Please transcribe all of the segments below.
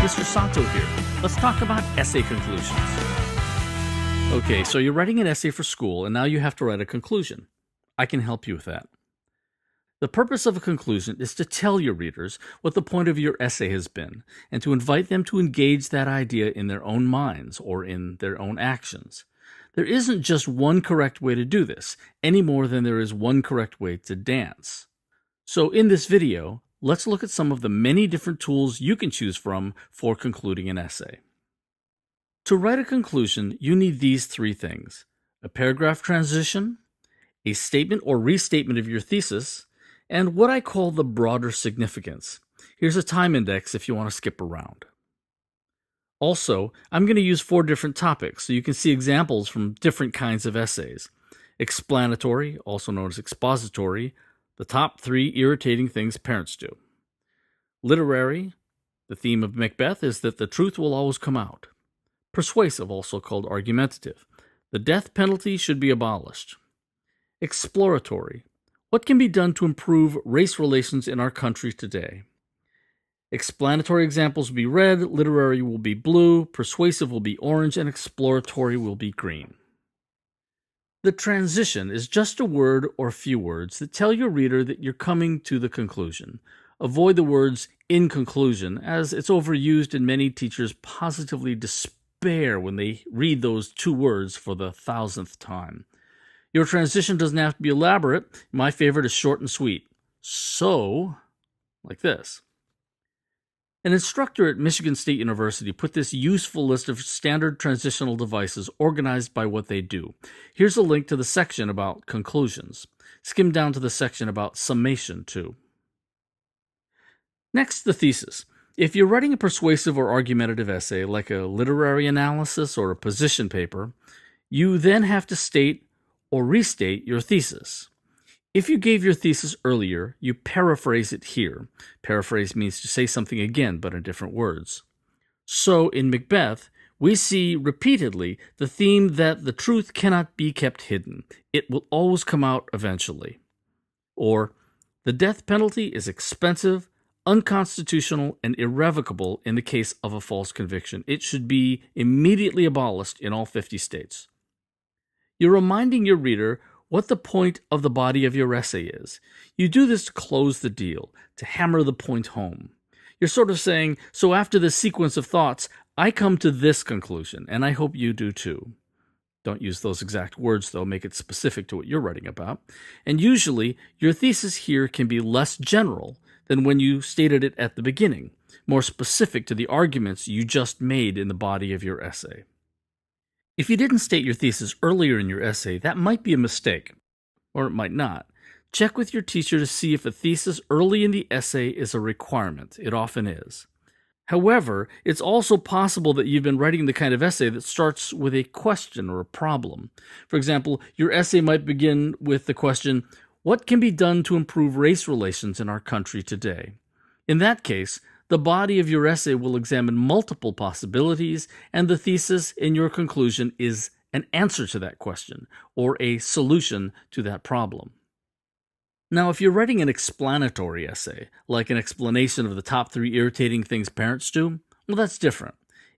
Mr. Santo here. Let's talk about essay conclusions. Okay, so you're writing an essay for school, and now you have to write a conclusion. I can help you with that. The purpose of a conclusion is to tell your readers what the point of your essay has been, and to invite them to engage that idea in their own minds or in their own actions. There isn't just one correct way to do this, any more than there is one correct way to dance. So in this video, let's look at some of the many different tools you can choose from for concluding an essay. To write a conclusion, you need these three things: a paragraph transition, a statement or restatement of your thesis, and what I call the broader significance. Here's a time index if you want to skip around. Also, I'm going to use 4 different topics so you can see examples from different kinds of essays. Explanatory, also known as expository, the top 3 irritating things parents do. Literary, the theme of Macbeth is that the truth will always come out. Persuasive, also called argumentative, the death penalty should be abolished. Exploratory, what can be done to improve race relations in our country today? Explanatory examples will be red, literary will be blue, persuasive will be orange, and exploratory will be green. The transition is just a word or few words that tell your reader that you're coming to the conclusion. Avoid the words "in conclusion," as it's overused and many teachers positively despair when they read those 2 words for the 1,000th time. Your transition doesn't have to be elaborate. My favorite is short and sweet. So, like this. An instructor at Michigan State University put this useful list of standard transitional devices organized by what they do. Here's a link to the section about conclusions. Skim down to the section about summation, too. Next, the thesis. If you're writing a persuasive or argumentative essay, like a literary analysis or a position paper, you then have to state or restate your thesis. If you gave your thesis earlier, you paraphrase it here. Paraphrase means to say something again, but in different words. So in Macbeth, we see repeatedly the theme that the truth cannot be kept hidden. It will always come out eventually. Or, the death penalty is expensive, unconstitutional, and irrevocable in the case of a false conviction. It should be immediately abolished in all 50 states. You're reminding your reader what the point of the body of your essay is. You do this to close the deal, to hammer the point home. You're sort of saying, so after this sequence of thoughts, I come to this conclusion, and I hope you do too. Don't use those exact words, though. Make it specific to what you're writing about. And usually, your thesis here can be less general than when you stated it at the beginning, more specific to the arguments you just made in the body of your essay. If you didn't state your thesis earlier in your essay, that might be a mistake, or it might not. Check with your teacher to see if a thesis early in the essay is a requirement. It often is. However, it's also possible that you've been writing the kind of essay that starts with a question or a problem. For example, your essay might begin with the question, "What can be done to improve race relations in our country today?" In that case, the body of your essay will examine multiple possibilities, and the thesis in your conclusion is an answer to that question, or a solution to that problem. Now, if you're writing an explanatory essay, like an explanation of the top 3 irritating things parents do, well, that's different.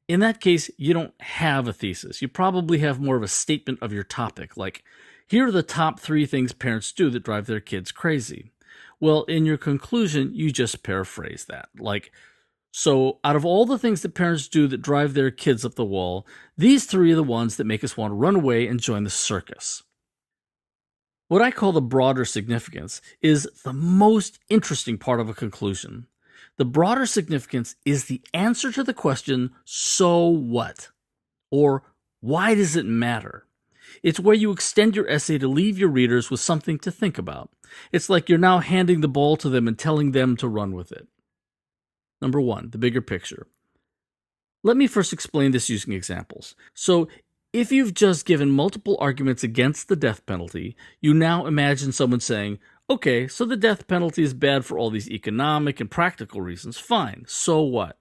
In that case, you don't have a thesis. You probably have more of a statement of your topic, like, here are the top 3 things parents do that drive their kids crazy. Well, in your conclusion, you just paraphrase that. Like, so out of all the things that parents do that drive their kids up the wall, these 3 are the ones that make us want to run away and join the circus. What I call the broader significance is the most interesting part of a conclusion. The broader significance is the answer to the question, so what? Or why does it matter? It's where you extend your essay to leave your readers with something to think about. It's like you're now handing the ball to them and telling them to run with it. Number 1, the bigger picture. Let me first explain this using examples. So, if you've just given multiple arguments against the death penalty, you now imagine someone saying, okay, so the death penalty is bad for all these economic and practical reasons. Fine, so what?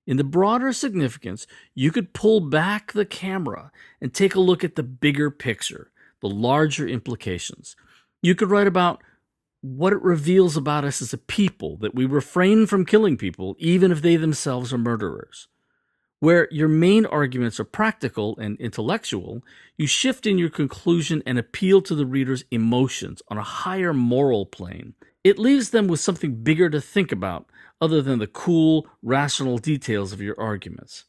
In the broader significance, you could pull back the camera and take a look at the bigger picture, the larger implications. You could write about what it reveals about us as a people, that we refrain from killing people, even if they themselves are murderers. Where your main arguments are practical and intellectual, you shift in your conclusion and appeal to the reader's emotions on a higher moral plane. It leaves them with something bigger to think about, other than the cool, rational details of your arguments.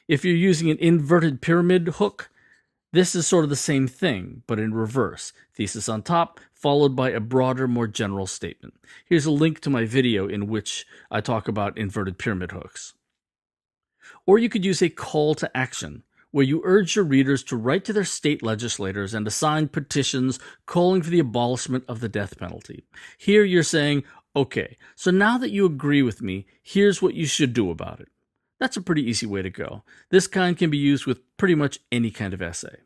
If you're using an inverted pyramid hook, this is sort of the same thing, but in reverse. Thesis on top, followed by a broader, more general statement. Here's a link to my video in which I talk about inverted pyramid hooks. Or you could use a call to action, where you urge your readers to write to their state legislators and to sign petitions calling for the abolishment of the death penalty. Here you're saying, okay, so now that you agree with me, here's what you should do about it. That's a pretty easy way to go. This kind can be used with pretty much any kind of essay.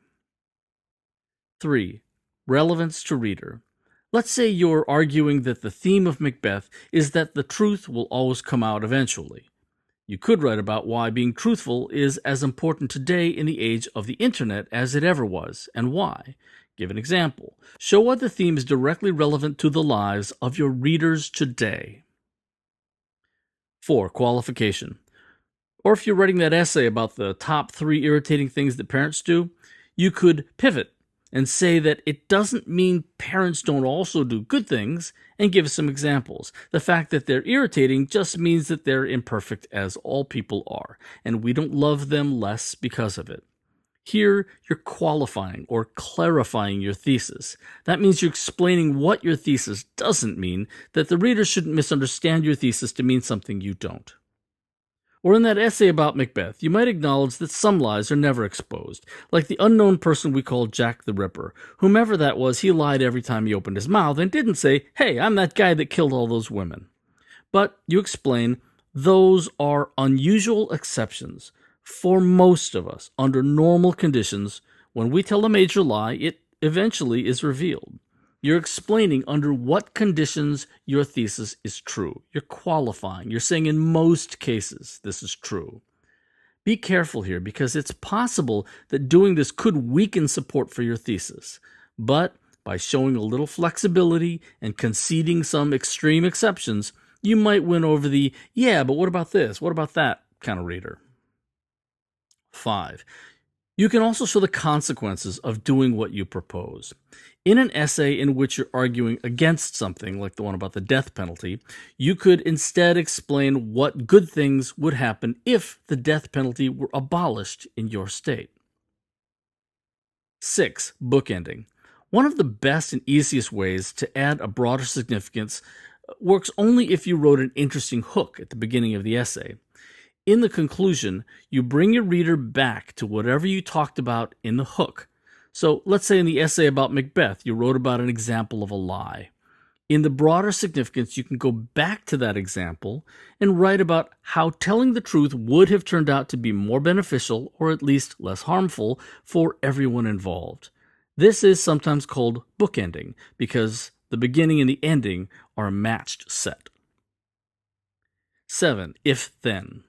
3. Relevance to reader. Let's say you're arguing that the theme of Macbeth is that the truth will always come out eventually. You could write about why being truthful is as important today in the age of the internet as it ever was, and why. Give an example. Show why the theme is directly relevant to the lives of your readers today. 4. Qualification. Or if you're writing that essay about the top 3 irritating things that parents do, you could pivot and say that it doesn't mean parents don't also do good things, and give some examples. The fact that they're irritating just means that they're imperfect, as all people are, and we don't love them less because of it. Here, you're qualifying or clarifying your thesis. That means you're explaining what your thesis doesn't mean, that the reader shouldn't misunderstand your thesis to mean something you don't. Or in that essay about Macbeth, you might acknowledge that some lies are never exposed, like the unknown person we call Jack the Ripper. Whomever that was, he lied every time he opened his mouth and didn't say, hey, I'm that guy that killed all those women. But you explain, those are unusual exceptions. For most of us, under normal conditions, when we tell a major lie, it eventually is revealed. You're explaining under what conditions your thesis is true. You're qualifying. You're saying in most cases this is true. Be careful here, because it's possible that doing this could weaken support for your thesis. But by showing a little flexibility and conceding some extreme exceptions, you might win over the, yeah, but what about this? What about that kind of reader? 5. You can also show the consequences of doing what you propose. In an essay in which you're arguing against something, like the one about the death penalty, you could instead explain what good things would happen if the death penalty were abolished in your state. 6. Bookending. One of the best and easiest ways to add a broader significance works only if you wrote an interesting hook at the beginning of the essay. In the conclusion, you bring your reader back to whatever you talked about in the hook. So let's say in the essay about Macbeth, you wrote about an example of a lie. In the broader significance, you can go back to that example and write about how telling the truth would have turned out to be more beneficial, or at least less harmful, for everyone involved. This is sometimes called bookending, because the beginning and the ending are a matched set. 7. If-then.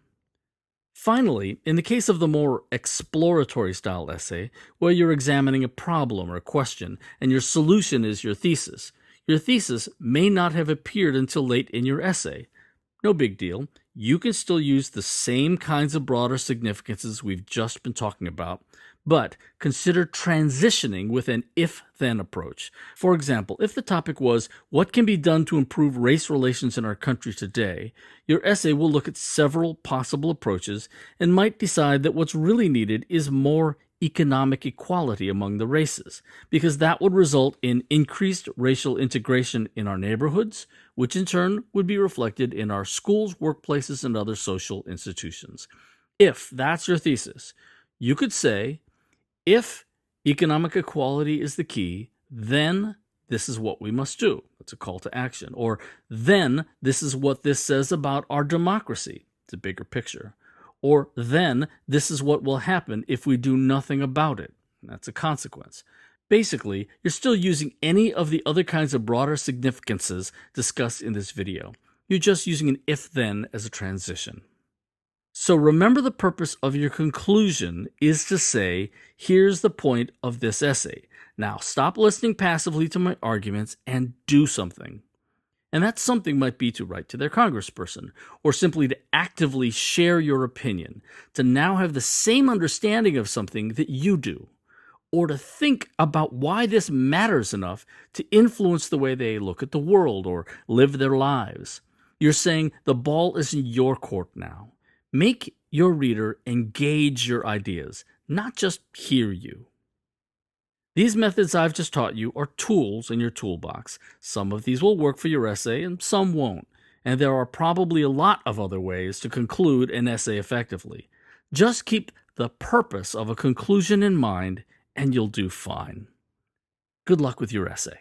Finally, in the case of the more exploratory style essay, where you're examining a problem or a question, and your solution is your thesis may not have appeared until late in your essay. No big deal. You can still use the same kinds of broader significances we've just been talking about, but consider transitioning with an if-then approach. For example, if the topic was, what can be done to improve race relations in our country today, your essay will look at several possible approaches and might decide that what's really needed is more economic equality among the races, because that would result in increased racial integration in our neighborhoods, which in turn would be reflected in our schools, workplaces, and other social institutions. If that's your thesis, you could say, if economic equality is the key, then this is what we must do. It's a call to action. Or then this is what this says about our democracy. It's a bigger picture. Or then this is what will happen if we do nothing about it. That's a consequence. Basically, you're still using any of the other kinds of broader significances discussed in this video. You're just using an if-then as a transition. So remember, the purpose of your conclusion is to say, here's the point of this essay. Now stop listening passively to my arguments and do something. And that something might be to write to their congressperson, or simply to actively share your opinion, to now have the same understanding of something that you do, or to think about why this matters enough to influence the way they look at the world or live their lives. You're saying the ball is in your court now. Make your reader engage your ideas, not just hear you. These methods I've just taught you are tools in your toolbox. Some of these will work for your essay and some won't. And there are probably a lot of other ways to conclude an essay effectively. Just keep the purpose of a conclusion in mind and you'll do fine. Good luck with your essay.